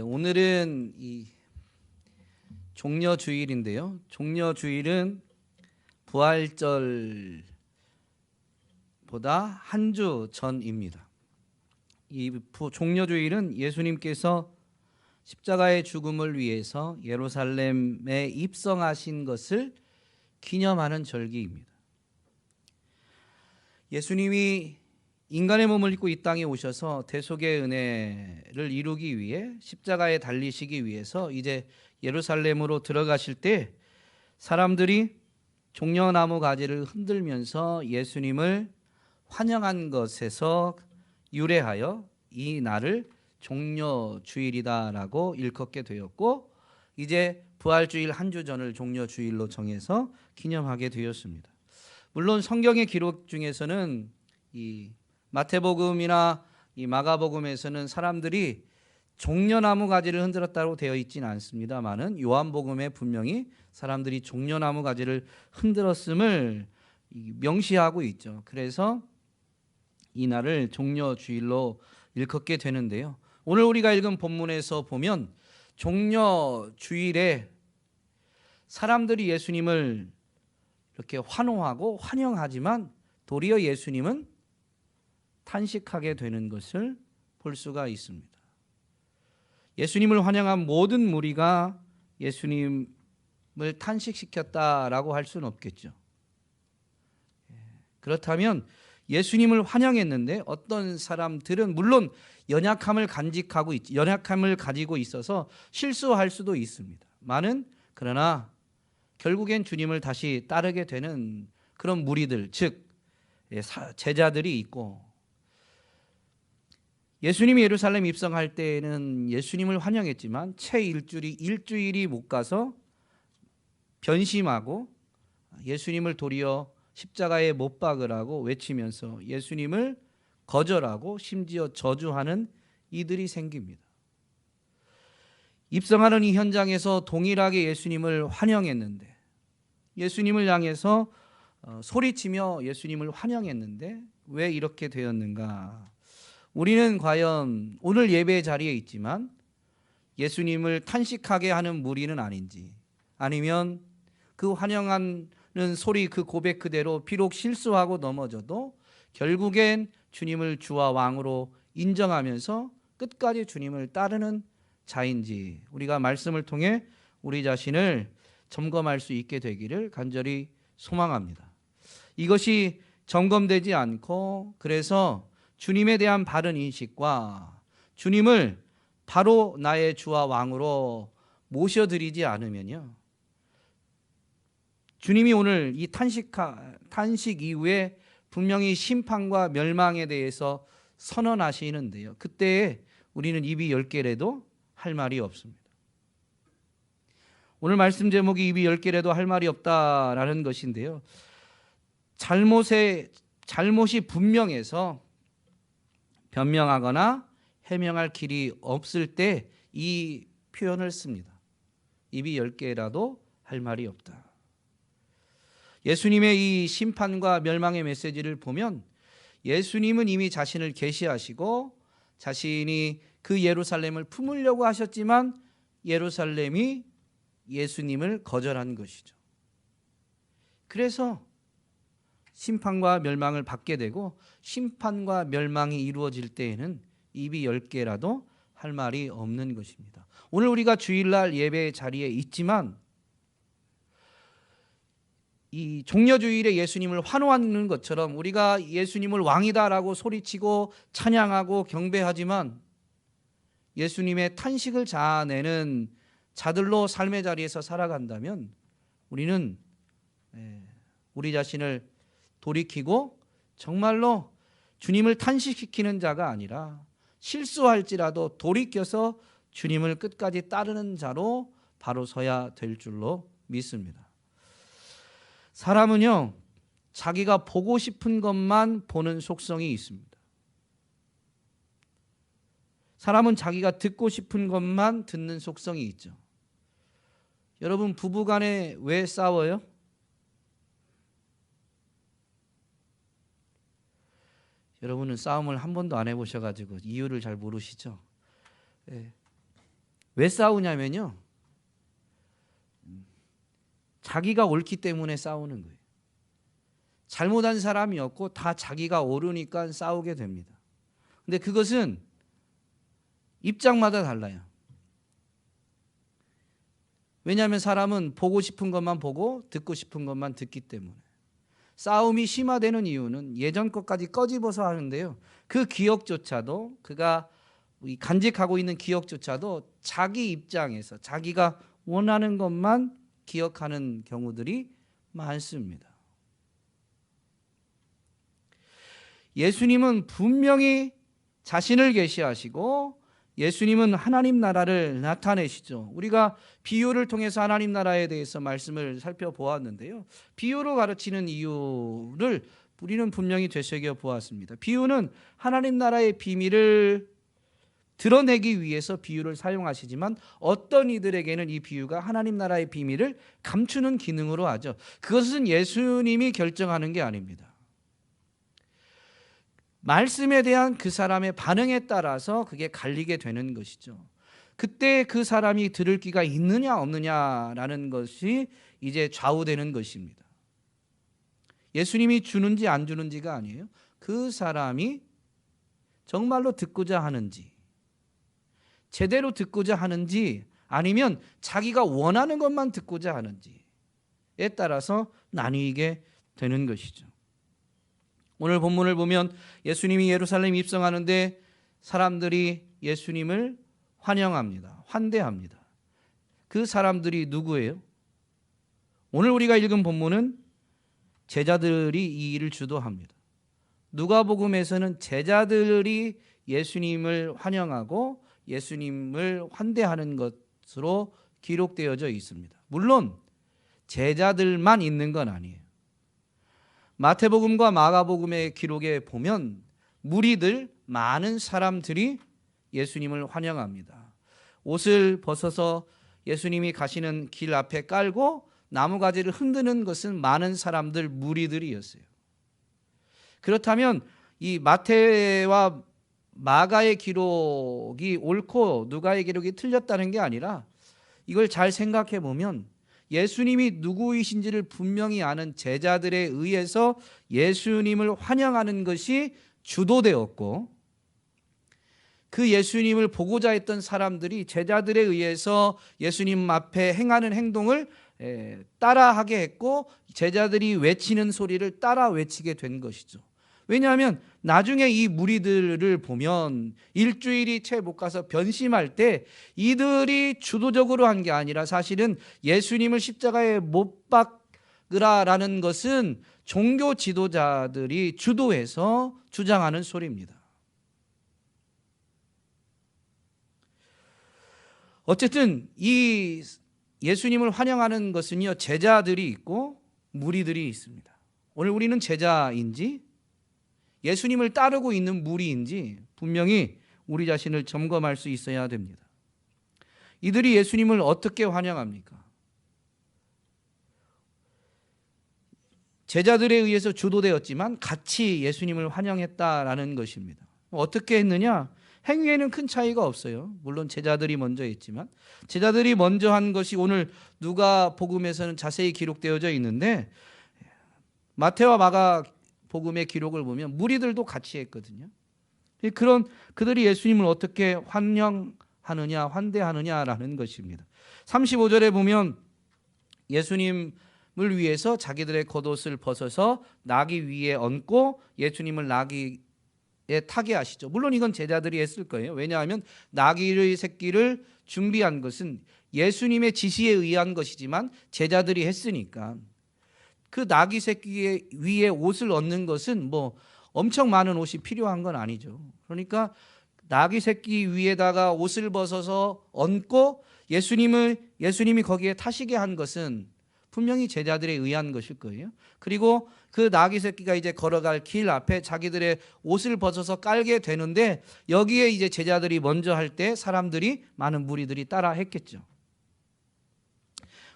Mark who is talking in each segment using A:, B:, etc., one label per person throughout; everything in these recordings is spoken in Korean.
A: 오늘은 이 종려주일인데요. 종려주일은 부활절보다 한 주 전입니다. 이 종려주일은 예수님께서 십자가의 죽음을 위해서 예루살렘에 입성하신 것을 기념하는 절기입니다. 예수님이 인간의 몸을 입고 이 땅에 오셔서 대속의 은혜를 이루기 위해 십자가에 달리시기 위해서 이제 예루살렘으로 들어가실 때 사람들이 종려나무 가지를 흔들면서 예수님을 환영한 것에서 유래하여 이 날을 종려주일이다라고 일컫게 되었고, 이제 부활주일 한 주 전을 종려주일로 정해서 기념하게 되었습니다. 물론 성경의 기록 중에서는 이 마태복음이나 이 마가복음에서는 사람들이 종려나무 가지를 흔들었다고 되어 있지는 않습니다만은 요한복음에 분명히 사람들이 종려나무 가지를 흔들었음을 명시하고 있죠. 그래서 이 날을 종려주일로 일컫게 되는데요. 오늘 우리가 읽은 본문에서 보면 종려주일에 사람들이 예수님을 이렇게 환호하고 환영하지만 도리어 예수님은 탄식하게 되는 것을 볼 수가 있습니다. 예수님을 환영한 모든 무리가 예수님을 탄식시켰다라고 할 수는 없겠죠. 그렇다면 예수님을 환영했는데 어떤 사람들은 물론 연약함을 가지고 있어서 실수할 수도 있습니다. 그러나 결국엔 주님을 다시 따르게 되는 그런 무리들, 즉 제자들이 있고, 예수님이 예루살렘 입성할 때에는 예수님을 환영했지만 채 일주일이 못 가서 변심하고 예수님을 도리어 십자가에 못 박으라고 외치면서 예수님을 거절하고 심지어 저주하는 이들이 생깁니다. 입성하는 이 현장에서 동일하게 예수님을 환영했는데, 예수님을 향해서 소리치며 예수님을 환영했는데 왜 이렇게 되었는가? 우리는 과연 오늘 예배 자리에 있지만 예수님을 탄식하게 하는 무리는 아닌지, 아니면 그 환영하는 소리, 그 고백 그대로 비록 실수하고 넘어져도 결국엔 주님을 주와 왕으로 인정하면서 끝까지 주님을 따르는 자인지, 우리가 말씀을 통해 우리 자신을 점검할 수 있게 되기를 간절히 소망합니다. 이것이 점검되지 않고, 그래서 주님에 대한 바른 인식과 주님을 바로 나의 주와 왕으로 모셔드리지 않으면요, 주님이 오늘 이 탄식 이후에 분명히 심판과 멸망에 대해서 선언하시는데요, 그때 우리는 입이 10개라도 할 말이 없습니다. 오늘 말씀 제목이 입이 10개라도 할 말이 없다라는 것인데요, 잘못이 분명해서 변명하거나 해명할 길이 없을 때 이 표현을 씁니다. 입이 10개라도 할 말이 없다. 예수님의 이 심판과 멸망의 메시지를 보면 예수님은 이미 자신을 계시하시고 자신이 그 예루살렘을 품으려고 하셨지만 예루살렘이 예수님을 거절한 것이죠. 그래서 심판과 멸망을 받게 되고, 심판과 멸망이 이루어질 때에는 입이 10개라도 할 말이 없는 것입니다. 오늘 우리가 주일날 예배 자리에 있지만 이 종려주일에 예수님을 환호하는 것처럼 우리가 예수님을 왕이다라고 소리치고 찬양하고 경배하지만 예수님의 탄식을 자아내는 자들로 삶의 자리에서 살아간다면 우리는 우리 자신을 돌이키고 정말로 주님을 탄식시키는 자가 아니라 실수할지라도 돌이켜서 주님을 끝까지 따르는 자로 바로 서야 될 줄로 믿습니다. 사람은요, 자기가 보고 싶은 것만 보는 속성이 있습니다. 사람은 자기가 듣고 싶은 것만 듣는 속성이 있죠. 여러분, 부부간에 왜 싸워요? 여러분은 싸움을 한 번도 안 해보셔가지고 이유를 잘 모르시죠? 왜 싸우냐면요, 자기가 옳기 때문에 싸우는 거예요. 잘못한 사람이 없고 다 자기가 옳으니까 싸우게 됩니다. 근데 그것은 입장마다 달라요. 왜냐하면 사람은 보고 싶은 것만 보고 듣고 싶은 것만 듣기 때문에. 싸움이 심화되는 이유는 예전 것까지 꺼집어서 하는데요, 그 기억조차도, 그가 간직하고 있는 기억조차도 자기 입장에서 자기가 원하는 것만 기억하는 경우들이 많습니다. 예수님은 분명히 자신을 계시하시고 예수님은 하나님 나라를 나타내시죠. 우리가 비유를 통해서 하나님 나라에 대해서 말씀을 살펴보았는데요, 비유로 가르치는 이유를 우리는 분명히 되새겨 보았습니다. 비유는 하나님 나라의 비밀을 드러내기 위해서 비유를 사용하시지만 어떤 이들에게는 이 비유가 하나님 나라의 비밀을 감추는 기능으로 하죠. 그것은 예수님이 결정하는 게 아닙니다. 말씀에 대한 그 사람의 반응에 따라서 그게 갈리게 되는 것이죠. 그때 그 사람이 들을 귀가 있느냐 없느냐라는 것이 이제 좌우되는 것입니다. 예수님이 주는지 안 주는지가 아니에요. 그 사람이 정말로 듣고자 하는지, 제대로 듣고자 하는지, 아니면 자기가 원하는 것만 듣고자 하는지에 따라서 나뉘게 되는 것이죠. 오늘 본문을 보면 예수님이 예루살렘 입성하는데 사람들이 예수님을 환영합니다. 환대합니다. 그 사람들이 누구예요? 오늘 우리가 읽은 본문은 제자들이 이 일을 주도합니다. 누가복음에서는 제자들이 예수님을 환영하고 예수님을 환대하는 것으로 기록되어져 있습니다. 물론 제자들만 있는 건 아니에요. 마태복음과 마가복음의 기록에 보면 무리들, 많은 사람들이 예수님을 환영합니다. 옷을 벗어서 예수님이 가시는 길 앞에 깔고 나무가지를 흔드는 것은 많은 사람들, 무리들이었어요. 그렇다면 이 마태와 마가의 기록이 옳고 누가의 기록이 틀렸다는 게 아니라, 이걸 잘 생각해 보면 예수님이 누구이신지를 분명히 아는 제자들에 의해서 예수님을 환영하는 것이 주도되었고, 그 예수님을 보고자 했던 사람들이 제자들에 의해서 예수님 앞에 행하는 행동을 따라하게 했고, 제자들이 외치는 소리를 따라 외치게 된 것이죠. 왜냐하면 나중에 이 무리들을 보면 일주일이 채 못 가서 변심할 때 이들이 주도적으로 한 게 아니라 사실은 예수님을 십자가에 못 박으라라는 것은 종교 지도자들이 주도해서 주장하는 소리입니다. 어쨌든 이 예수님을 환영하는 것은요, 제자들이 있고 무리들이 있습니다. 오늘 우리는 제자인지 예수님을 따르고 있는 무리인지 분명히 우리 자신을 점검할 수 있어야 됩니다. 이들이 예수님을 어떻게 환영합니까? 제자들에 의해서 주도되었지만 같이 예수님을 환영했다라는 것입니다. 어떻게 했느냐? 행위에는 큰 차이가 없어요. 물론 제자들이 먼저 했지만, 제자들이 먼저 한 것이 오늘 누가복음에서는 자세히 기록되어져 있는데, 마태와 마가 복음의 기록을 보면 무리들도 같이 했거든요. 그들이 예수님을 어떻게 환영하느냐, 환대하느냐라는 것입니다. 35절에 보면 예수님을 위해서 자기들의 겉옷을 벗어서 나귀 위에 얹고 예수님을 나귀에 타게 하시죠. 물론 이건 제자들이 했을 거예요. 왜냐하면 나귀의 새끼를 준비한 것은 예수님의 지시에 의한 것이지만 제자들이 했으니까. 그 나귀 새끼 위에 옷을 얹는 것은 뭐 엄청 많은 옷이 필요한 건 아니죠. 그러니까 나귀 새끼 위에다가 옷을 벗어서 얹고 예수님이 거기에 타시게 한 것은 분명히 제자들에 의한 것일 거예요. 그리고 그 나귀 새끼가 이제 걸어갈 길 앞에 자기들의 옷을 벗어서 깔게 되는데, 여기에 이제 제자들이 먼저 할 때 사람들이, 많은 무리들이 따라 했겠죠.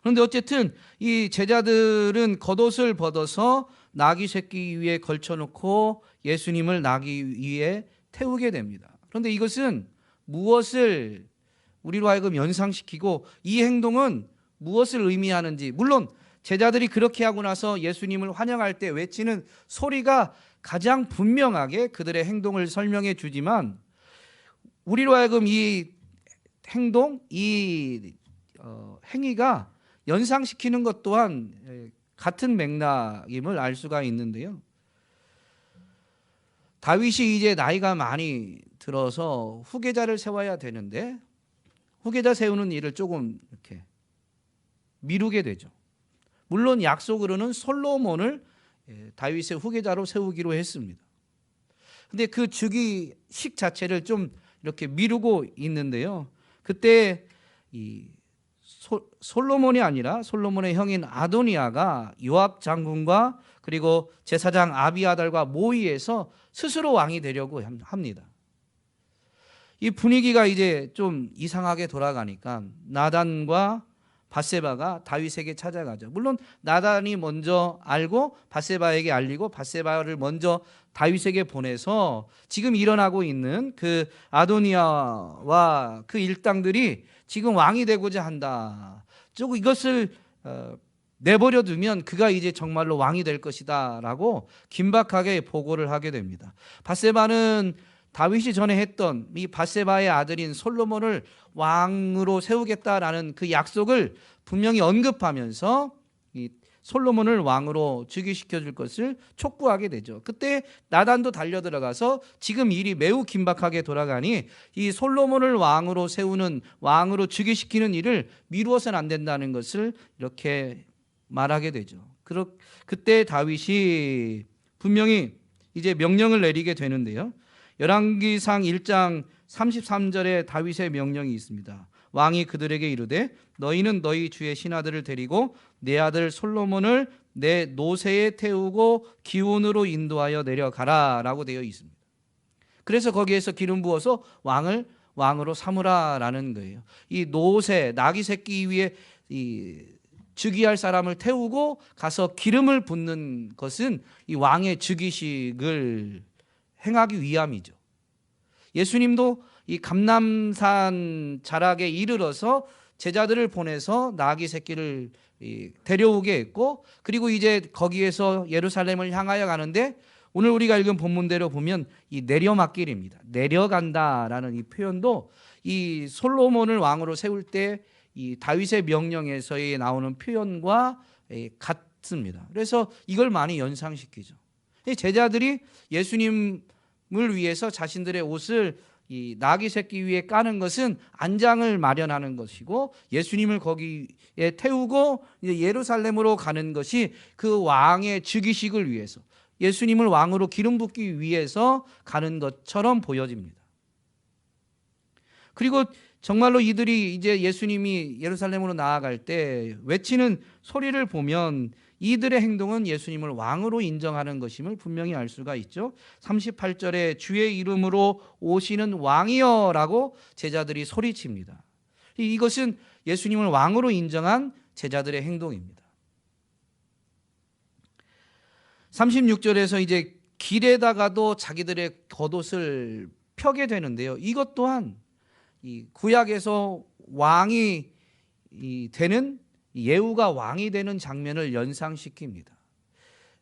A: 그런데 어쨌든 이 제자들은 겉옷을 벗어서 나귀 새끼 위에 걸쳐놓고 예수님을 나귀 위에 태우게 됩니다. 그런데 이것은 무엇을 우리로 하여금 연상시키고 이 행동은 무엇을 의미하는지, 물론 제자들이 그렇게 하고 나서 예수님을 환영할 때 외치는 소리가 가장 분명하게 그들의 행동을 설명해 주지만 우리로 하여금 이 행동, 이 행위가 연상시키는 것 또한 같은 맥락임을 알 수가 있는데요. 다윗이 이제 나이가 많이 들어서 후계자를 세워야 되는데 후계자 세우는 일을 조금 이렇게 미루게 되죠. 물론 약속으로는 솔로몬을 다윗의 후계자로 세우기로 했습니다. 근데 그 즉위식 자체를 좀 이렇게 미루고 있는데요. 그때 이 솔로몬이 아니라 솔로몬의 형인 아도니아가 요압 장군과 그리고 제사장 아비아달과 모의해서 스스로 왕이 되려고 합니다. 이 분위기가 이제 좀 이상하게 돌아가니까 나단과 밧세바가 다윗에게 찾아가죠. 물론 나단이 먼저 알고 밧세바에게 알리고 밧세바를 먼저 다윗에게 보내서 지금 일어나고 있는 그 아도니아와 그 일당들이 지금 왕이 되고자 한다. 쭉 이것을 내버려 두면 그가 이제 정말로 왕이 될 것이다라고 긴박하게 보고를 하게 됩니다. 밧세바는 다윗이 전에 했던 이 밧세바의 아들인 솔로몬을 왕으로 세우겠다라는 그 약속을 분명히 언급하면서 이 솔로몬을 왕으로 즉위시켜 줄 것을 촉구하게 되죠. 그때 나단도 달려들어가서 지금 일이 매우 긴박하게 돌아가니 이 솔로몬을 왕으로 세우는, 왕으로 즉위시키는 일을 미루어서는 안 된다는 것을 이렇게 말하게 되죠. 그때 다윗이 분명히 이제 명령을 내리게 되는데요. 열왕기상 1장 33절에 다윗의 명령이 있습니다. 왕이 그들에게 이르되 너희는 너희 주의 신하들을 데리고 내 아들 솔로몬을 내 노새에 태우고 기온으로 인도하여 내려가라 라고 되어 있습니다. 그래서 거기에서 기름 부어서 왕으로 삼으라라는 거예요. 이 노새, 나귀 새끼 위에 이 즉위할 사람을 태우고 가서 기름을 붓는 것은 이 왕의 즉위식을 행하기 위함이죠. 예수님도 이 감람산 자락에 이르러서 제자들을 보내서 나귀 새끼를 데려오게 했고, 그리고 이제 거기에서 예루살렘을 향하여 가는데 오늘 우리가 읽은 본문대로 보면 이 내려막길입니다. 내려간다라는 이 표현도 이 솔로몬을 왕으로 세울 때 이 다윗의 명령에서의 나오는 표현과 같습니다. 그래서 이걸 많이 연상시키죠. 제자들이 예수님을 위해서 자신들의 옷을 이 나귀 새끼 위에 까는 것은 안장을 마련하는 것이고, 예수님을 거기에 태우고 이제 예루살렘으로 가는 것이 그 왕의 즉위식을 위해서, 예수님을 왕으로 기름 붓기 위해서 가는 것처럼 보여집니다. 그리고 정말로 이들이 이제 예수님이 예루살렘으로 나아갈 때 외치는 소리를 보면 이들의 행동은 예수님을 왕으로 인정하는 것임을 분명히 알 수가 있죠. 38절에 주의 이름으로 오시는 왕이여 라고 제자들이 소리칩니다. 이것은 예수님을 왕으로 인정한 제자들의 행동입니다. 36절에서 이제 길에다가도 자기들의 겉옷을 펴게 되는데요. 이것 또한 이 구약에서 왕이 되는, 예후가 왕이 되는 장면을 연상시킵니다.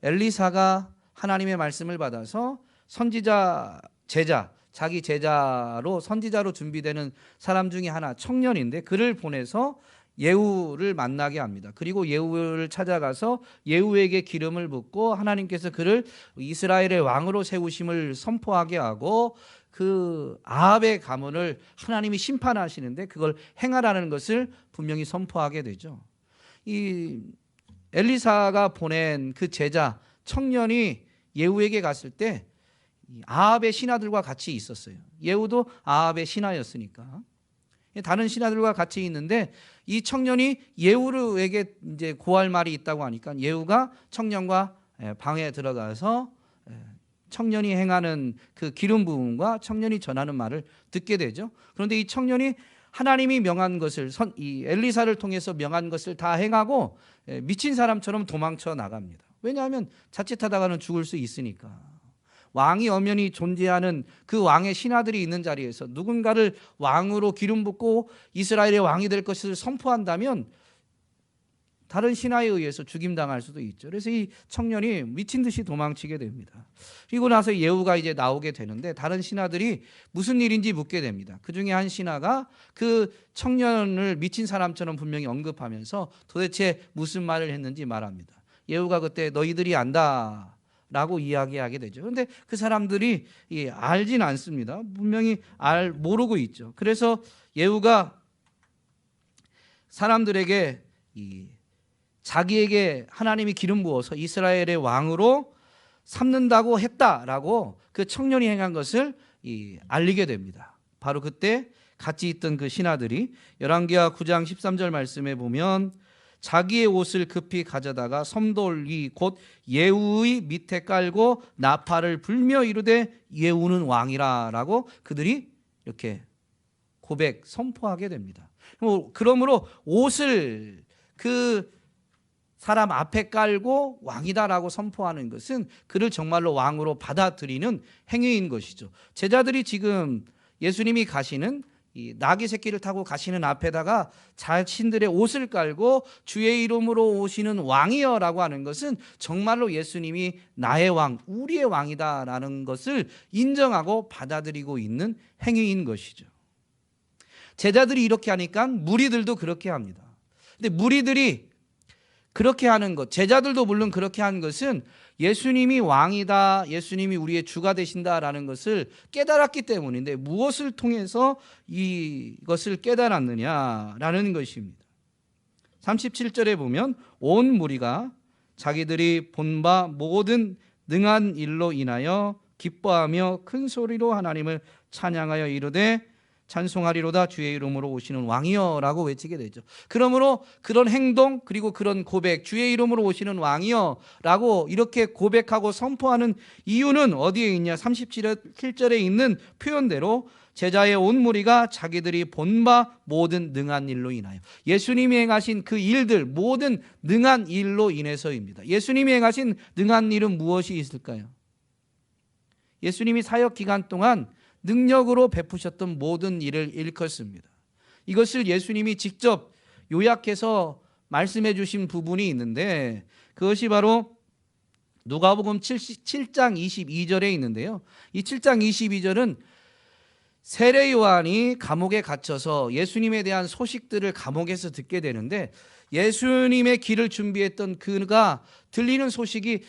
A: 엘리사가 하나님의 말씀을 받아서 선지자 제자, 자기 제자로 선지자로 준비되는 사람 중에 하나, 청년인데 그를 보내서 예후를 만나게 합니다. 그리고 예후를 찾아가서 예후에게 기름을 붓고 하나님께서 그를 이스라엘의 왕으로 세우심을 선포하게 하고, 그 아합의 가문을 하나님이 심판하시는데 그걸 행하라는 것을 분명히 선포하게 되죠. 이 엘리사가 보낸 그 제자 청년이 예후에게 갔을 때 아합의 신하들과 같이 있었어요. 예후도 아합의 신하였으니까 다른 신하들과 같이 있는데, 이 청년이 예후에게 이제 고할 말이 있다고 하니까 예후가 청년과 방에 들어가서 청년이 행하는 그 기름 부음과 청년이 전하는 말을 듣게 되죠. 그런데 이 청년이 하나님이 명한 것을, 이 엘리사를 통해서 명한 것을 다 행하고 미친 사람처럼 도망쳐 나갑니다. 왜냐하면 자칫하다가는 죽을 수 있으니까. 왕이 엄연히 존재하는 그 왕의 신하들이 있는 자리에서 누군가를 왕으로 기름 붓고 이스라엘의 왕이 될 것을 선포한다면 다른 신하에 의해서 죽임당할 수도 있죠. 그래서 이 청년이 미친 듯이 도망치게 됩니다. 그리고 나서 예후가 이제 나오게 되는데 다른 신하들이 무슨 일인지 묻게 됩니다. 그 중에 한 신하가 그 청년을 미친 사람처럼 분명히 언급하면서 도대체 무슨 말을 했는지 말합니다. 예후가 그때 너희들이 안다 라고 이야기하게 되죠. 그런데 그 사람들이 알진 않습니다. 분명히 모르고 있죠. 그래서 예후가 사람들에게 자기에게 하나님이 기름 부어서 이스라엘의 왕으로 삼는다고 했다라고 그 청년이 행한 것을 알리게 됩니다. 바로 그때 같이 있던 그 신하들이 열왕기하 9장 13절 말씀에 보면 자기의 옷을 급히 가져다가 섬돌이 곧 예후의 밑에 깔고 나팔을 불며 이르되 예후는 왕이라 라고 그들이 이렇게 고백 선포하게 됩니다. 그러므로 옷을 그 사람 앞에 깔고 왕이다라고 선포하는 것은 그를 정말로 왕으로 받아들이는 행위인 것이죠. 제자들이 지금 예수님이 가시는 이 나귀 새끼를 타고 가시는 앞에다가 자신들의 옷을 깔고 주의 이름으로 오시는 왕이여라고 하는 것은 정말로 예수님이 나의 왕, 우리의 왕이다라는 것을 인정하고 받아들이고 있는 행위인 것이죠. 제자들이 이렇게 하니까 무리들도 그렇게 합니다. 근데 무리들이 그렇게 하는 것, 제자들도 물론 그렇게 한 것은 예수님이 왕이다, 예수님이 우리의 주가 되신다라는 것을 깨달았기 때문인데 무엇을 통해서 이것을 깨달았느냐라는 것입니다. 37절에 보면 온 무리가 자기들이 본 바 모든 능한 일로 인하여 기뻐하며 큰 소리로 하나님을 찬양하여 이르되 찬송하리로다 주의 이름으로 오시는 왕이여 라고 외치게 되죠. 그러므로 그런 행동 그리고 그런 고백, 주의 이름으로 오시는 왕이여 라고 이렇게 고백하고 선포하는 이유는 어디에 있냐? 37절에 있는 표현대로 제자의 온 무리가 자기들이 본 바 모든 능한 일로 인하여, 예수님이 행하신 그 일들, 모든 능한 일로 인해서입니다. 예수님이 행하신 능한 일은 무엇이 있을까요? 예수님이 사역 기간 동안 능력으로 베푸셨던 모든 일을 일컫습니다. 이것을 예수님이 직접 요약해서 말씀해 주신 부분이 있는데 그것이 바로 누가복음 7장 22절에 있는데요. 이 7장 22절은 세례 요한이 감옥에 갇혀서 예수님에 대한 소식들을 감옥에서 듣게 되는데 예수님의 길을 준비했던 그가 들리는 소식이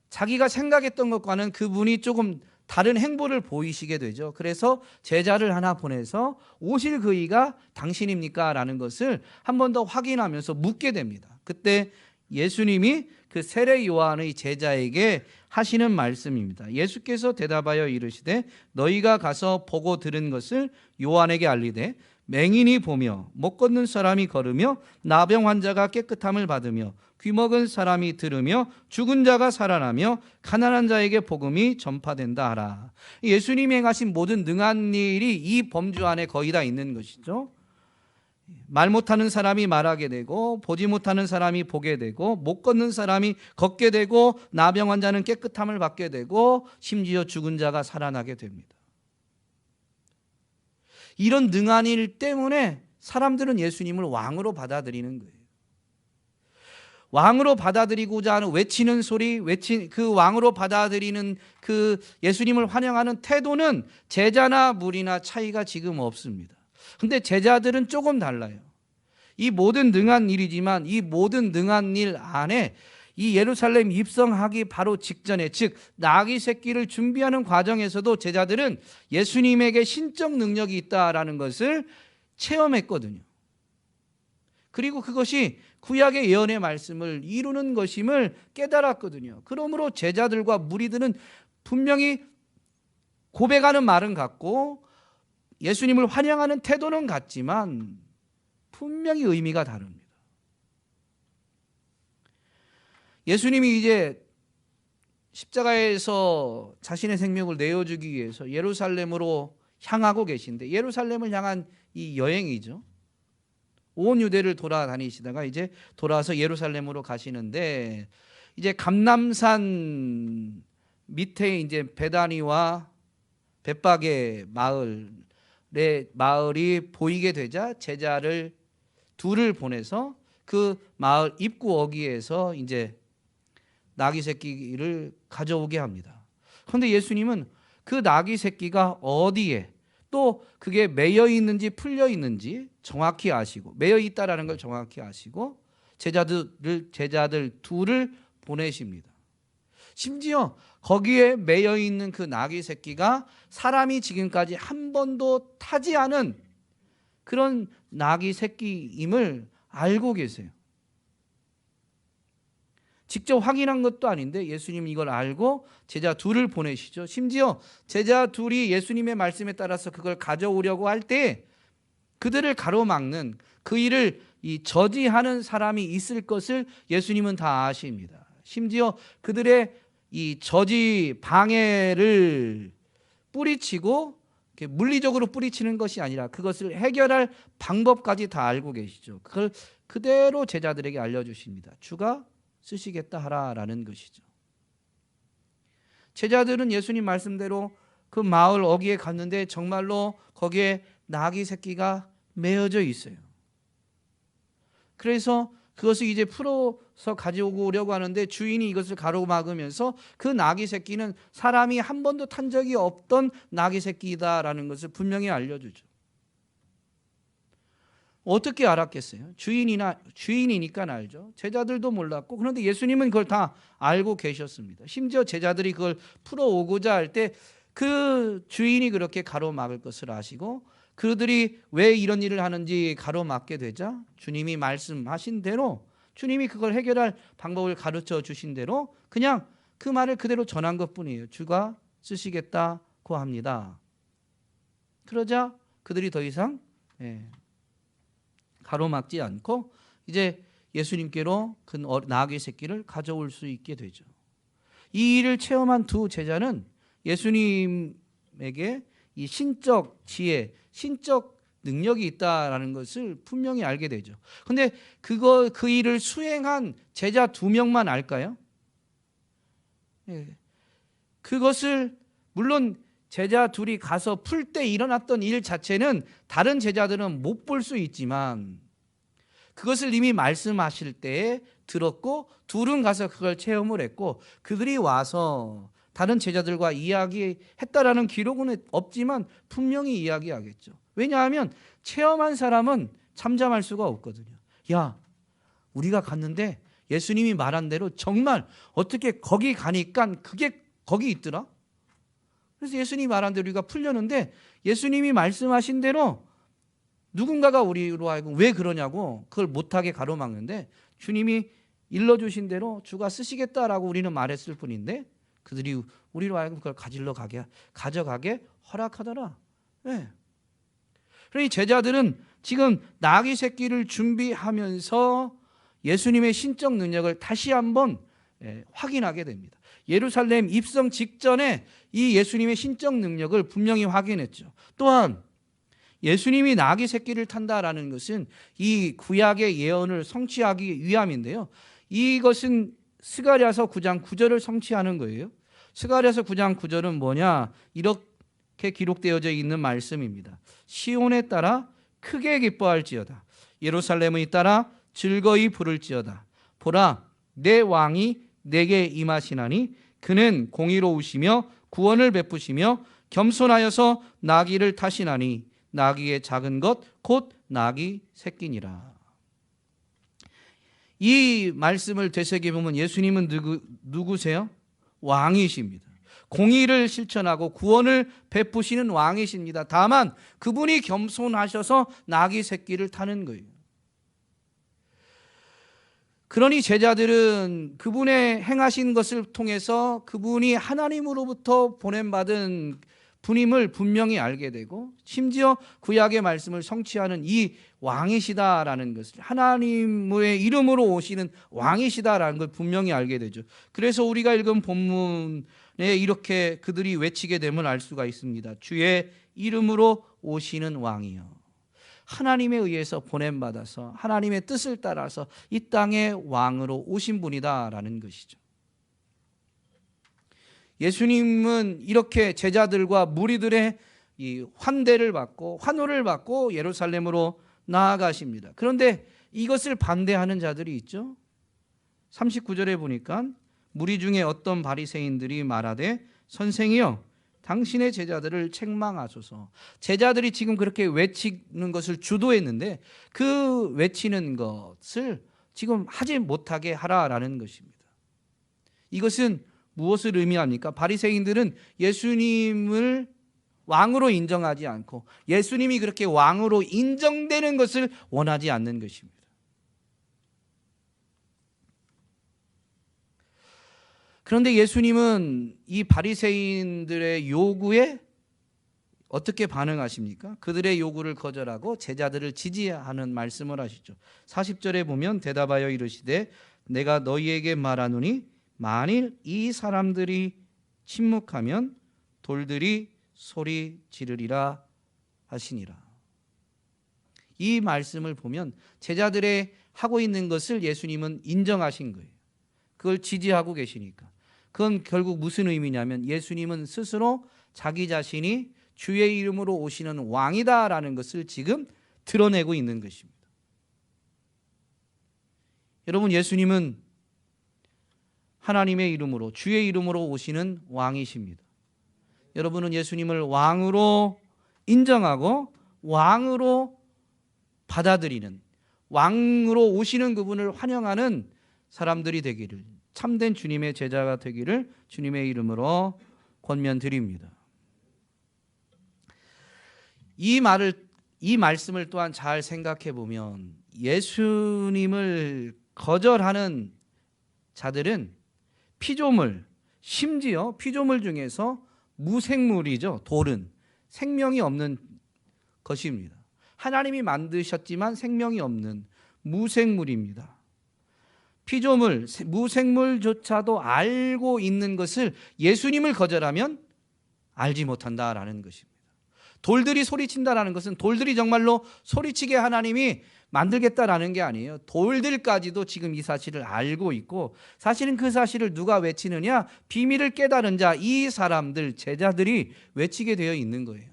A: 자기가 생각했던 것과는 그분이 조금 다른 행보를 보이시게 되죠. 그래서 제자를 하나 보내서 오실 그이가 당신입니까? 라는 것을 한 번 더 확인하면서 묻게 됩니다. 그때 예수님이 그 세례 요한의 제자에게 하시는 말씀입니다. 예수께서 대답하여 이르시되 너희가 가서 보고 들은 것을 요한에게 알리되 맹인이 보며 못 걷는 사람이 걸으며 나병 환자가 깨끗함을 받으며 귀먹은 사람이 들으며 죽은 자가 살아나며 가난한 자에게 복음이 전파된다 하라. 예수님이 행하신 모든 능한 일이 이 범주 안에 거의 다 있는 것이죠. 말 못하는 사람이 말하게 되고 보지 못하는 사람이 보게 되고 못 걷는 사람이 걷게 되고 나병 환자는 깨끗함을 받게 되고 심지어 죽은 자가 살아나게 됩니다. 이런 능한 일 때문에 사람들은 예수님을 왕으로 받아들이는 거예요. 왕으로 받아들이고자 하는 외치는 소리, 그 왕으로 받아들이는 그 예수님을 환영하는 태도는 제자나 무리나 차이가 지금 없습니다. 근데 제자들은 조금 달라요. 이 모든 능한 일이지만 이 모든 능한 일 안에 이 예루살렘 입성하기 바로 직전에, 즉 나귀 새끼를 준비하는 과정에서도 제자들은 예수님에게 신적 능력이 있다라는 것을 체험했거든요. 그리고 그것이 구약의 예언의 말씀을 이루는 것임을 깨달았거든요. 그러므로 제자들과 무리들은 분명히 고백하는 말은 같고 예수님을 환영하는 태도는 같지만 분명히 의미가 다릅니다. 예수님이 이제 십자가에서 자신의 생명을 내어주기 위해서 예루살렘으로 향하고 계신데, 예루살렘을 향한 이 여행이죠. 온 유대를 돌아다니시다가 이제 돌아와서 예루살렘으로 가시는데, 이제 감람산 밑에 이제 베다니와 벳박의 마을이 보이게 되자 제자를 둘을 보내서 그 마을 입구 어귀에서 이제 나귀 새끼를 가져오게 합니다. 그런데 예수님은 그 나귀 새끼가 어디에 또 그게 매여 있는지 풀려 있는지 정확히 아시고, 매여 있다라는 걸 정확히 아시고 제자들 둘을 보내십니다. 심지어 거기에 매여 있는 그 나귀 새끼가 사람이 지금까지 한 번도 타지 않은 그런 나귀 새끼임을 알고 계세요. 직접 확인한 것도 아닌데 예수님이 이걸 알고 제자 둘을 보내시죠. 심지어 제자 둘이 예수님의 말씀에 따라서 그걸 가져오려고 할 때 그들을 가로막는, 그 일을 저지하는 사람이 있을 것을 예수님은 다 아십니다. 심지어 그들의 이 저지 방해를 뿌리치고 물리적으로 뿌리치는 것이 아니라 그것을 해결할 방법까지 다 알고 계시죠. 그걸 그대로 제자들에게 알려주십니다. 주가 쓰시겠다 하라라는 것이죠. 제자들은 예수님 말씀대로 그 마을 어귀에 갔는데 정말로 거기에 나귀 새끼가 메어져 있어요. 그래서 그것을 이제 풀어서 가져오려고 하는데 주인이 이것을 가로막으면서 그 나귀 새끼는 사람이 한 번도 탄 적이 없던 나귀 새끼다라는 것을 분명히 알려주죠. 어떻게 알았겠어요? 주인이니까 알죠. 제자들도 몰랐고, 그런데 예수님은 그걸 다 알고 계셨습니다. 심지어 제자들이 그걸 풀어오고자 할 때 그 주인이 그렇게 가로막을 것을 아시고 그들이 왜 이런 일을 하는지 가로막게 되자 주님이 말씀하신 대로, 주님이 그걸 해결할 방법을 가르쳐 주신 대로 그냥 그 말을 그대로 전한 것뿐이에요. 주가 쓰시겠다고 합니다. 그러자 그들이 더 이상 가로막지 않고 이제 예수님께로 그 나귀 새끼를 가져올 수 있게 되죠. 이 일을 체험한 두 제자는 예수님에게 이 신적 지혜, 신적 능력이 있다라는 것을 분명히 알게 되죠. 그런데 그 일을 수행한 제자 2명만 알까요? 그것을 물론 제자 둘이 가서 풀 때 일어났던 일 자체는 다른 제자들은 못 볼 수 있지만 그것을 이미 말씀하실 때에 들었고 둘은 가서 그걸 체험을 했고 그들이 와서 다른 제자들과 이야기했다라는 기록은 없지만 분명히 이야기하겠죠. 왜냐하면 체험한 사람은 잠잠할 수가 없거든요. 야, 우리가 갔는데 예수님이 말한 대로 정말 어떻게 거기 가니까 그게 거기 있더라. 그래서 예수님이 말한 대로 우리가 풀렸는데 예수님이 말씀하신 대로 누군가가 우리로 하여금 왜 그러냐고 그걸 못하게 가로막는데 주님이 일러주신 대로 주가 쓰시겠다라고 우리는 말했을 뿐인데 그들이 우리로 하여금 그걸 가져가게 허락하더라. 네. 그러니 제자들은 지금 나귀 새끼를 준비하면서 예수님의 신적 능력을 다시 한번 확인하게 됩니다. 예루살렘 입성 직전에 이 예수님의 신적 능력을 분명히 확인했죠. 또한 예수님이 나귀 새끼를 탄다라는 것은 이 구약의 예언을 성취하기 위함인데요. 이것은 스가랴서 9장 9절을 성취하는 거예요. 스가랴서 9장 9절은 뭐냐? 이렇게 기록되어져 있는 말씀입니다. 시온에 따라 크게 기뻐할지어다. 예루살렘에 따라 즐거이 부를지어다. 보라, 내 왕이 내게 임하시나니 그는 공의로우시며 구원을 베푸시며 겸손하여서 나귀를 타시나니 나귀의 작은 것 곧 나귀 새끼니라. 이 말씀을 되새겨보면 예수님은 누구세요? 왕이십니다. 공의를 실천하고 구원을 베푸시는 왕이십니다. 다만 그분이 겸손하셔서 나귀 새끼를 타는 거예요. 그러니 제자들은 그분의 행하신 것을 통해서 그분이 하나님으로부터 보냄받은 분임을 분명히 알게 되고 심지어 구약의 말씀을 성취하는 이 왕이시다라는 것을, 하나님의 이름으로 오시는 왕이시다라는 걸 분명히 알게 되죠. 그래서 우리가 읽은 본문에 이렇게 그들이 외치게 됨을 알 수가 있습니다. 주의 이름으로 오시는 왕이요. 하나님에 의해서 보냄받아서 하나님의 뜻을 따라서 이 땅의 왕으로 오신 분이다라는 것이죠. 예수님은 이렇게 제자들과 무리들의 이 환대를 받고 환호를 받고 예루살렘으로 나아가십니다. 그런데 이것을 반대하는 자들이 있죠. 39절에 보니까 무리 중에 어떤 바리새인들이 말하되 선생이여 당신의 제자들을 책망하소서. 제자들이 지금 그렇게 외치는 것을 주도했는데 그 외치는 것을 지금 하지 못하게 하라라는 것입니다. 이것은 무엇을 의미합니까? 바리새인들은 예수님을 왕으로 인정하지 않고 예수님이 그렇게 왕으로 인정되는 것을 원하지 않는 것입니다. 그런데 예수님은 이 바리새인들의 요구에 어떻게 반응하십니까? 그들의 요구를 거절하고 제자들을 지지하는 말씀을 하시죠. 40절에 보면 대답하여 이르시되 내가 너희에게 말하노니 만일 이 사람들이 침묵하면 돌들이 소리 지르리라 하시니라. 이 말씀을 보면 제자들의 하고 있는 것을 예수님은 인정하신 거예요. 그걸 지지하고 계시니까. 그건 결국 무슨 의미냐면 예수님은 스스로 자기 자신이 주의 이름으로 오시는 왕이다라는 것을 지금 드러내고 있는 것입니다. 여러분, 예수님은 하나님의 이름으로 주의 이름으로 오시는 왕이십니다. 여러분은 예수님을 왕으로 인정하고 왕으로 받아들이는, 왕으로 오시는 그분을 환영하는 사람들이 되기를, 참된 주님의 제자가 되기를 주님의 이름으로 권면드립니다. 이 말씀을 또한 잘 생각해 보면 예수님을 거절하는 자들은 피조물, 심지어 피조물 중에서 무생물이죠. 돌은 생명이 없는 것입니다. 하나님이 만드셨지만 생명이 없는 무생물입니다. 피조물, 무생물조차도 알고 있는 것을 예수님을 거절하면 알지 못한다라는 것입니다. 돌들이 소리친다라는 것은 돌들이 정말로 소리치게 하나님이 만들겠다라는 게 아니에요. 돌들까지도 지금 이 사실을 알고 있고, 사실은 그 사실을 누가 외치느냐? 비밀을 깨달은 자, 이 사람들, 제자들이 외치게 되어 있는 거예요.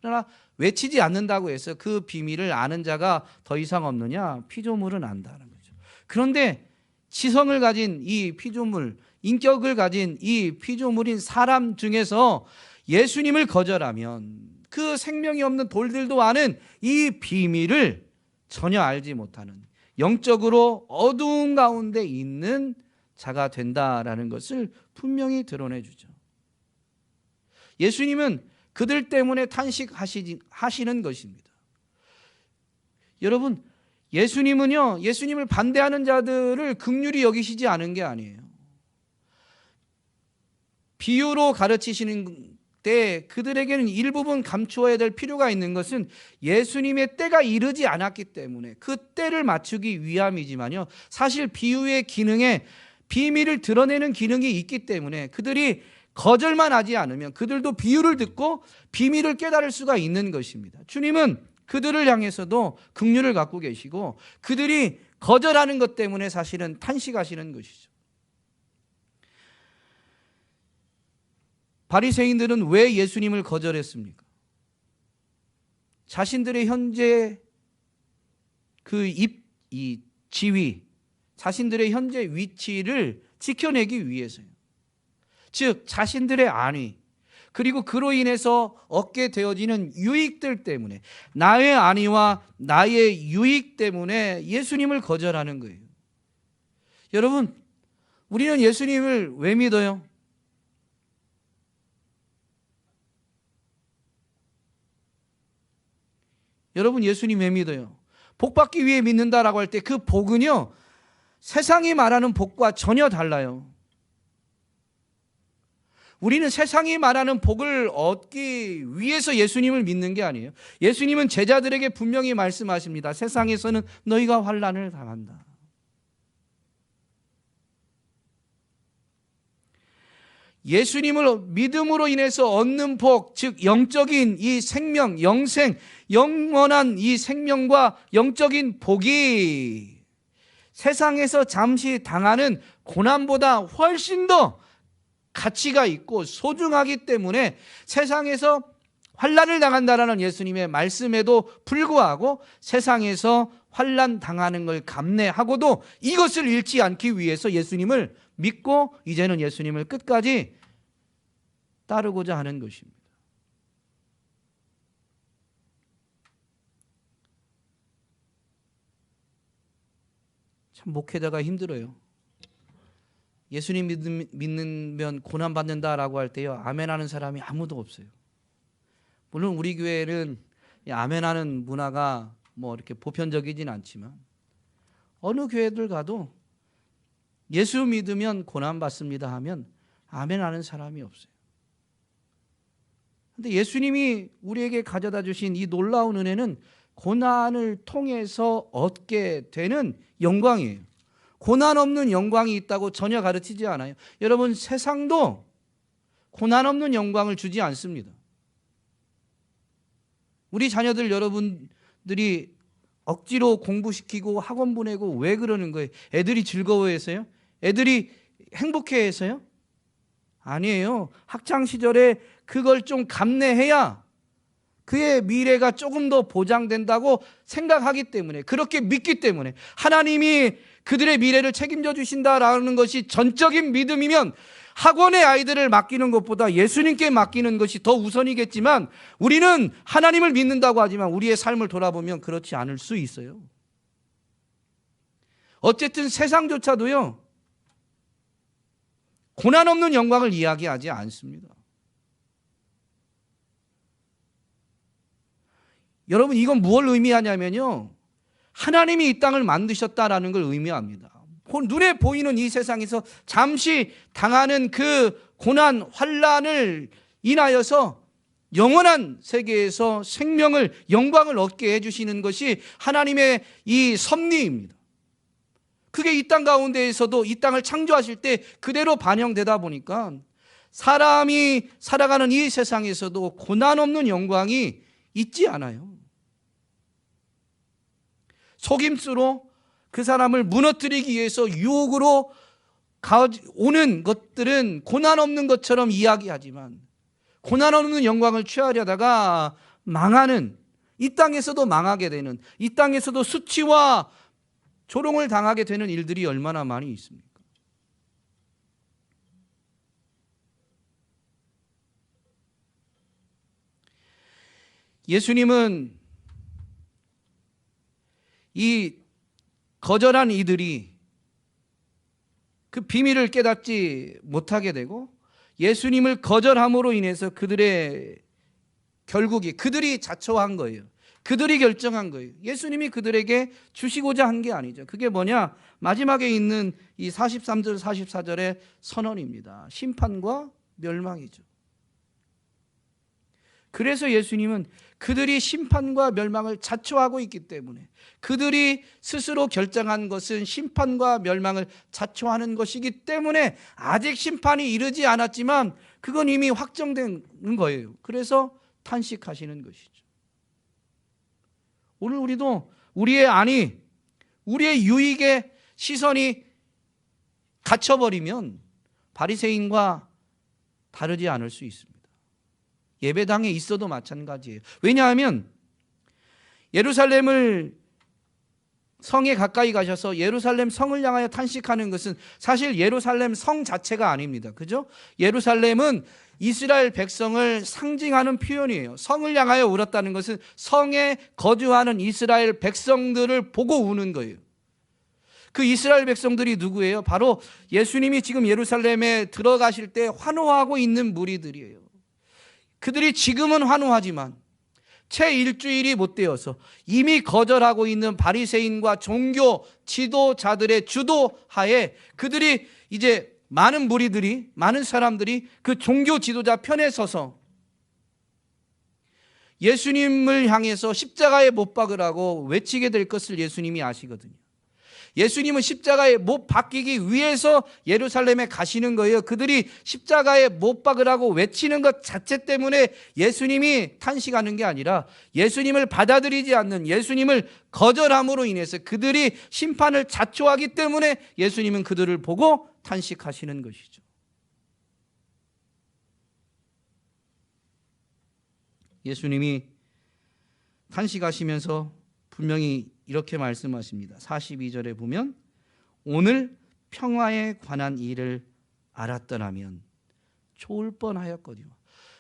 A: 그러나 외치지 않는다고 해서 그 비밀을 아는 자가 더 이상 없느냐? 피조물은 안다는 거죠. 그런데 지성을 가진 이 피조물, 인격을 가진 이 피조물인 사람 중에서 예수님을 거절하면 그 생명이 없는 돌들도 아는 이 비밀을 전혀 알지 못하는, 영적으로 어두운 가운데 있는 자가 된다라는 것을 분명히 드러내주죠. 예수님은 그들 때문에 탄식하시는 것입니다. 여러분, 예수님은요, 예수님을 반대하는 자들을 긍휼히 여기시지 않은 게 아니에요. 비유로 가르치시는 때 그들에게는 일부분 감추어야 될 필요가 있는 것은 예수님의 때가 이르지 않았기 때문에 그 때를 맞추기 위함이지만요, 사실 비유의 기능에 비밀을 드러내는 기능이 있기 때문에 그들이 거절만 하지 않으면 그들도 비유를 듣고 비밀을 깨달을 수가 있는 것입니다. 주님은 그들을 향해서도 긍휼을 갖고 계시고 그들이 거절하는 것 때문에 사실은 탄식하시는 것이죠. 바리새인들은 왜 예수님을 거절했습니까? 자신들의 현재 이 지위, 자신들의 현재 위치를 지켜내기 위해서요. 즉 자신들의 안위, 그리고 그로 인해서 얻게 되어지는 유익들 때문에, 나의 안위와 나의 유익 때문에 예수님을 거절하는 거예요. 여러분, 우리는 예수님을 왜 믿어요? 여러분, 예수님 왜 믿어요? 복 받기 위해 믿는다라고 할 때 그 복은요, 세상이 말하는 복과 전혀 달라요. 우리는 세상이 말하는 복을 얻기 위해서 예수님을 믿는 게 아니에요. 예수님은 제자들에게 분명히 말씀하십니다. 세상에서는 너희가 환난을 당한다. 예수님을 믿음으로 인해서 얻는 복, 즉 영적인 이 생명, 영생, 영원한 이 생명과 영적인 복이 세상에서 잠시 당하는 고난보다 훨씬 더 가치가 있고 소중하기 때문에 세상에서 환난을 당한다라는 예수님의 말씀에도 불구하고 세상에서 환난 당하는 걸 감내하고도 이것을 잃지 않기 위해서 예수님을 믿고 이제는 예수님을 끝까지 따르고자 하는 것입니다. 참 목회자가 힘들어요. 예수님 믿는 고난받는다라고 할 때요, 아멘하는 사람이 아무도 없어요. 물론 우리 교회는 아멘하는 문화가 뭐 이렇게 보편적이진 않지만 어느 교회들 가도 예수 믿으면 고난받습니다 하면 아멘하는 사람이 없어요. 그런데 예수님이 우리에게 가져다 주신 이 놀라운 은혜는 고난을 통해서 얻게 되는 영광이에요. 고난 없는 영광이 있다고 전혀 가르치지 않아요. 여러분, 세상도 고난 없는 영광을 주지 않습니다. 우리 자녀들 여러분들이 억지로 공부시키고 학원 보내고 왜 그러는 거예요? 애들이 즐거워해서요? 애들이 행복해해서요? 아니에요. 학창시절에 그걸 좀 감내해야 그의 미래가 조금 더 보장된다고 생각하기 때문에, 그렇게 믿기 때문에, 하나님이 그들의 미래를 책임져 주신다라는 것이 전적인 믿음이면 학원의 아이들을 맡기는 것보다 예수님께 맡기는 것이 더 우선이겠지만, 우리는 하나님을 믿는다고 하지만 우리의 삶을 돌아보면 그렇지 않을 수 있어요. 어쨌든 세상조차도요, 고난 없는 영광을 이야기하지 않습니다. 여러분, 이건 무엇을 의미하냐면요, 하나님이 이 땅을 만드셨다라는 걸 의미합니다. 눈에 보이는 이 세상에서 잠시 당하는 그 고난, 환난을 인하여서 영원한 세계에서 생명을, 영광을 얻게 해주시는 것이 하나님의 이 섭리입니다. 그게 이 땅 가운데에서도 이 땅을 창조하실 때 그대로 반영되다 보니까 사람이 살아가는 이 세상에서도 고난 없는 영광이 있지 않아요. 속임수로 그 사람을 무너뜨리기 위해서 유혹으로 오는 것들은 고난 없는 것처럼 이야기하지만, 고난 없는 영광을 취하려다가 망하는, 이 땅에서도 망하게 되는, 이 땅에서도 수치와 조롱을 당하게 되는 일들이 얼마나 많이 있습니까? 예수님은 이 거절한 이들이 그 비밀을 깨닫지 못하게 되고, 예수님을 거절함으로 인해서 그들의 결국이 그들이 자초한 거예요. 그들이 결정한 거예요. 예수님이 그들에게 주시고자 한 게 아니죠. 그게 뭐냐? 마지막에 있는 이 43절 44절의 선언입니다. 심판과 멸망이죠. 그래서 예수님은 그들이 심판과 멸망을 자초하고 있기 때문에, 그들이 스스로 결정한 것은 심판과 멸망을 자초하는 것이기 때문에 아직 심판이 이르지 않았지만 그건 이미 확정된 거예요. 그래서 탄식하시는 것이죠. 오늘 우리도 우리의 안이, 우리의 유익에 시선이 갇혀버리면 바리새인과 다르지 않을 수 있습니다. 예배당에 있어도 마찬가지예요. 왜냐하면 예루살렘을 성에 가까이 가셔서 예루살렘 성을 향하여 탄식하는 것은 사실 예루살렘 성 자체가 아닙니다. 그죠? 예루살렘은 이스라엘 백성을 상징하는 표현이에요. 성을 향하여 울었다는 것은 성에 거주하는 이스라엘 백성들을 보고 우는 거예요. 그 이스라엘 백성들이 누구예요? 바로 예수님이 지금 예루살렘에 들어가실 때 환호하고 있는 무리들이에요. 그들이 지금은 환호하지만 채 일주일이 못 되어서 이미 거절하고 있는 바리새인과 종교 지도자들의 주도하에 그들이 이제 많은 무리들이, 많은 사람들이 그 종교 지도자 편에 서서 예수님을 향해서 십자가에 못 박으라고 외치게 될 것을 예수님이 아시거든요. 예수님은 십자가에 못 박히기 위해서 예루살렘에 가시는 거예요. 그들이 십자가에 못 박으라고 외치는 것 자체 때문에 예수님이 탄식하는 게 아니라 예수님을 받아들이지 않는, 예수님을 거절함으로 인해서 그들이 심판을 자초하기 때문에 예수님은 그들을 보고 탄식하시는 것이죠. 예수님이 탄식하시면서 분명히 이렇게 말씀하십니다. 42절에 보면 오늘 평화에 관한 일을 알았더라면 좋을 뻔하였거든요.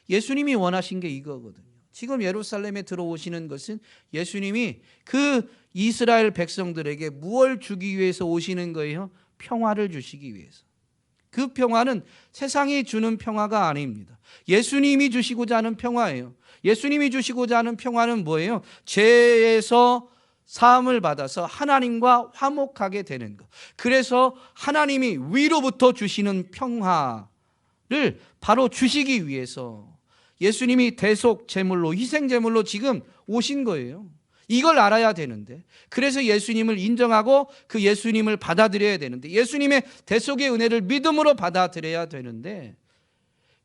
A: 예수님이 원하신 게 이거거든요. 지금 예루살렘에 들어오시는 것은 예수님이 그 이스라엘 백성들에게 무엇을 주기 위해서 오시는 거예요? 평화를 주시기 위해서. 그 평화는 세상이 주는 평화가 아닙니다. 예수님이 주시고자 하는 평화예요. 예수님이 주시고자 하는 평화는 뭐예요? 죄에서 사함을 받아서 하나님과 화목하게 되는 것. 그래서 하나님이 위로부터 주시는 평화를 바로 주시기 위해서 예수님이 대속 제물로, 희생 제물로 지금 오신 거예요. 이걸 알아야 되는데, 그래서 예수님을 인정하고 그 예수님을 받아들여야 되는데, 예수님의 대속의 은혜를 믿음으로 받아들여야 되는데,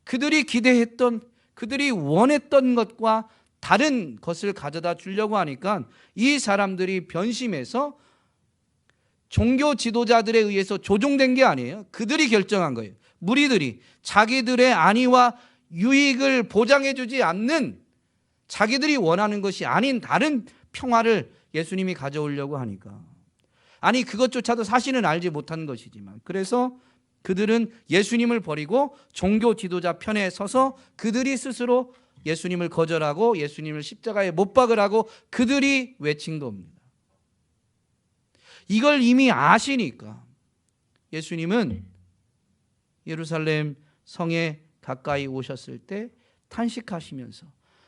A: 그들이 기대했던, 그들이 원했던 것과 다른 것을 가져다 주려고 하니까 이 사람들이 변심해서 종교 지도자들에 의해서 조종된 게 아니에요. 그들이 결정한 거예요. 무리들이 자기들의 안위와 유익을 보장해 주지 않는, 자기들이 원하는 것이 아닌 다른 평화를 예수님이 가져오려고 하니까, 아니 그것조차도 사실은 알지 못한 것이지만, 그래서 그들은 예수님을 버리고 종교 지도자 편에 서서 그들이 스스로 예수님을 거절하고 예수님을 십자가에 못 박으라고 그들이 외친 겁니다. 이걸 이미 아시니까 예수님은 예루살렘 성에 가까이 오셨을 때 탄식하시면서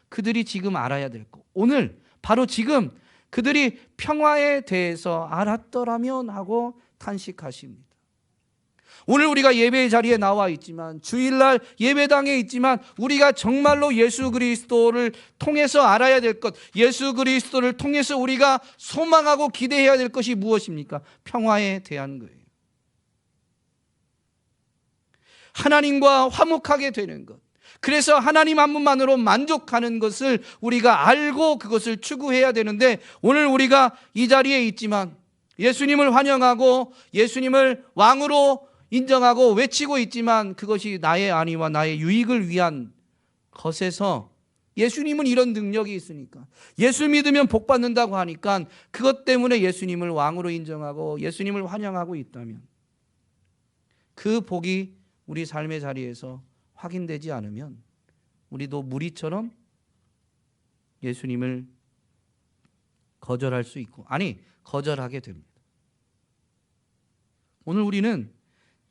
A: 그들이 지금 알아야 될 것, 오늘 바로 지금 그들이 평화에 대해서 알았더라면 하고 탄식하십니다. 오늘 우리가 예배의 자리에 나와 있지만, 주일날 예배당에 있지만, 우리가 정말로 예수 그리스도를 통해서 알아야 될 것, 예수 그리스도를 통해서 우리가 소망하고 기대해야 될 것이 무엇입니까? 평화에 대한 거예요. 하나님과 화목하게 되는 것, 그래서 하나님 한 분만으로 만족하는 것을 우리가 알고 그것을 추구해야 되는데, 오늘 우리가 이 자리에 있지만 예수님을 환영하고 예수님을 왕으로 인정하고 외치고 있지만 그것이 나의 안위와 나의 유익을 위한 것에서, 예수님은 이런 능력이 있으니까, 예수 믿으면 복 받는다고 하니까 그것 때문에 예수님을 왕으로 인정하고 예수님을 환영하고 있다면, 그 복이 우리 삶의 자리에서 확인되지 않으면 우리도 무리처럼 예수님을 거절할 수 있고, 아니 거절하게 됩니다. 오늘 우리는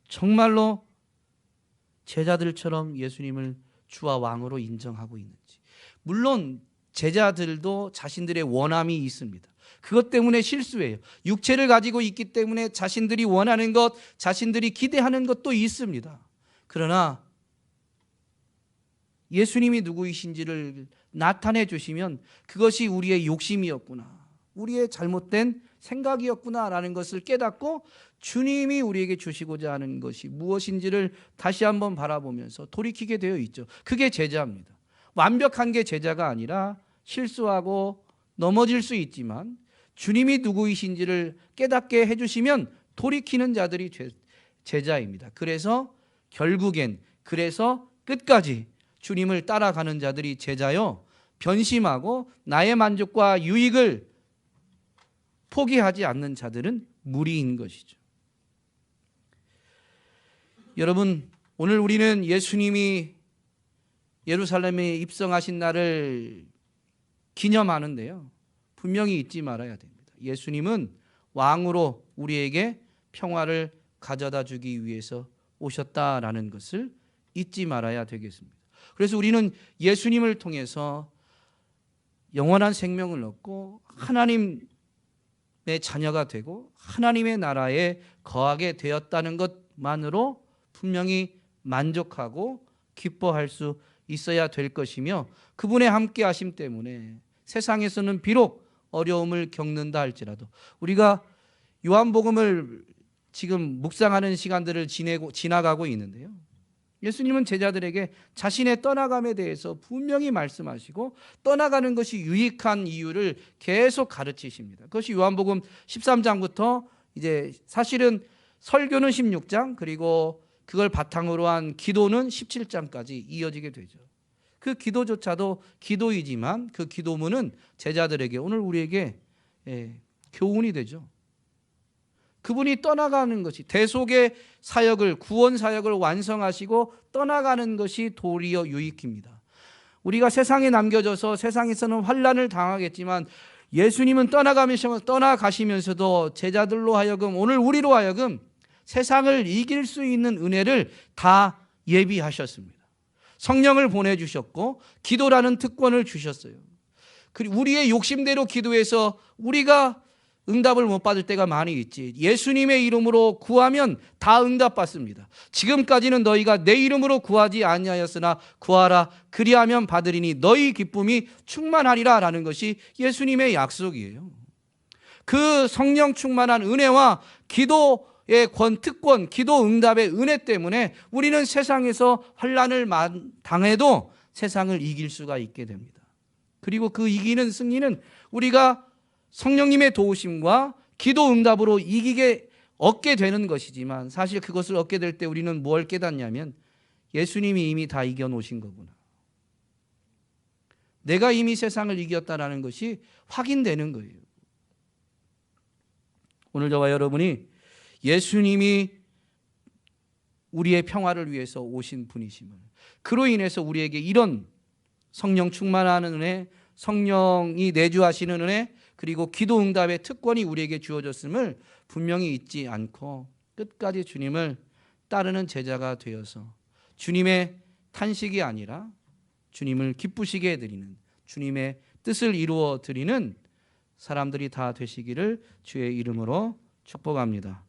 A: 정말로 제자들처럼 예수님을 주와 왕으로 인정하고 있는지. 물론 제자들도 자신들의 원함이 있습니다. 그것 때문에 실수해요. 육체를 가지고 있기 때문에 자신들이 원하는 것, 자신들이 기대하는 것도 있습니다. 그러나 예수님이 누구이신지를 나타내 주시면 그것이 우리의 욕심이었구나, 우리의 잘못된 생각이었구나라는 것을 깨닫고 주님이 우리에게 주시고자 하는 것이 무엇인지를 다시 한번 바라보면서 돌이키게 되어 있죠. 그게 제자입니다. 완벽한 게 제자가 아니라 실수하고 넘어질 수 있지만 주님이 누구이신지를 깨닫게 해주시면 돌이키는 자들이 제자입니다. 그래서 결국엔, 그래서 끝까지 주님을 따라가는 자들이 제자요, 변심하고 나의 만족과 유익을 포기하지 않는 자들은 무리인 것이죠. 여러분, 오늘 우리는 예수님이 예루살렘에 입성하신 날을 기념하는데요, 분명히 잊지 말아야 됩니다. 예수님은 왕으로 우리에게 평화를 가져다 주기 위해서 오셨다라는 것을 잊지 말아야 되겠습니다. 그래서 우리는 예수님을 통해서 영원한 생명을 얻고 하나님의 자녀가 되고 하나님의 나라에 거하게 되었다는 것만으로 분명히 만족하고 기뻐할 수 있어야 될 것이며, 그분의 함께 하심 때문에 세상에서는 비록 어려움을 겪는다 할지라도, 우리가 요한복음을 지금 묵상하는 시간들을 지나가고 있는데요, 예수님은 제자들에게 자신의 떠나감에 대해서 분명히 말씀하시고 떠나가는 것이 유익한 이유를 계속 가르치십니다. 그것이 요한복음 13장부터 이제 사실은 설교는 16장, 그리고 그걸 바탕으로 한 기도는 17장까지 이어지게 되죠. 그 기도조차도 기도이지만 그 기도문은 제자들에게, 오늘 우리에게 교훈이 되죠. 그분이 떠나가는 것이, 대속의 사역을, 구원 사역을 완성하시고 떠나가는 것이 도리어 유익입니다. 우리가 세상에 남겨져서 세상에서는 환난을 당하겠지만 예수님은 떠나가시면서도 제자들로 하여금, 오늘 우리로 하여금 세상을 이길 수 있는 은혜를 다 예비하셨습니다. 성령을 보내주셨고 기도라는 특권을 주셨어요. 그리고 우리의 욕심대로 기도해서 우리가 응답을 못 받을 때가 많이 있지, 예수님의 이름으로 구하면 다 응답받습니다. 지금까지는 너희가 내 이름으로 구하지 아니하였으나 구하라, 그리하면 받으리니 너희 기쁨이 충만하리라 라는 것이 예수님의 약속이에요. 그 성령 충만한 은혜와 기도의 특권, 기도 응답의 은혜 때문에 우리는 세상에서 환난을 당해도 세상을 이길 수가 있게 됩니다. 그리고 그 이기는 승리는 우리가 성령님의 도우심과 기도 응답으로 얻게 되는 것이지만, 사실 그것을 얻게 될 때 우리는 뭘 깨닫냐면 예수님이 이미 다 이겨놓으신 거구나, 내가 이미 세상을 이겼다라는 것이 확인되는 거예요. 오늘 저와 여러분이 예수님이 우리의 평화를 위해서 오신 분이심을, 그로 인해서 우리에게 이런 성령 충만하는 은혜, 성령이 내주하시는 은혜, 그리고 기도 응답의 특권이 우리에게 주어졌음을 분명히 잊지 않고 끝까지 주님을 따르는 제자가 되어서 주님의 탄식이 아니라 주님을 기쁘시게 해드리는, 주님의 뜻을 이루어 드리는 사람들이 다 되시기를 주의 이름으로 축복합니다.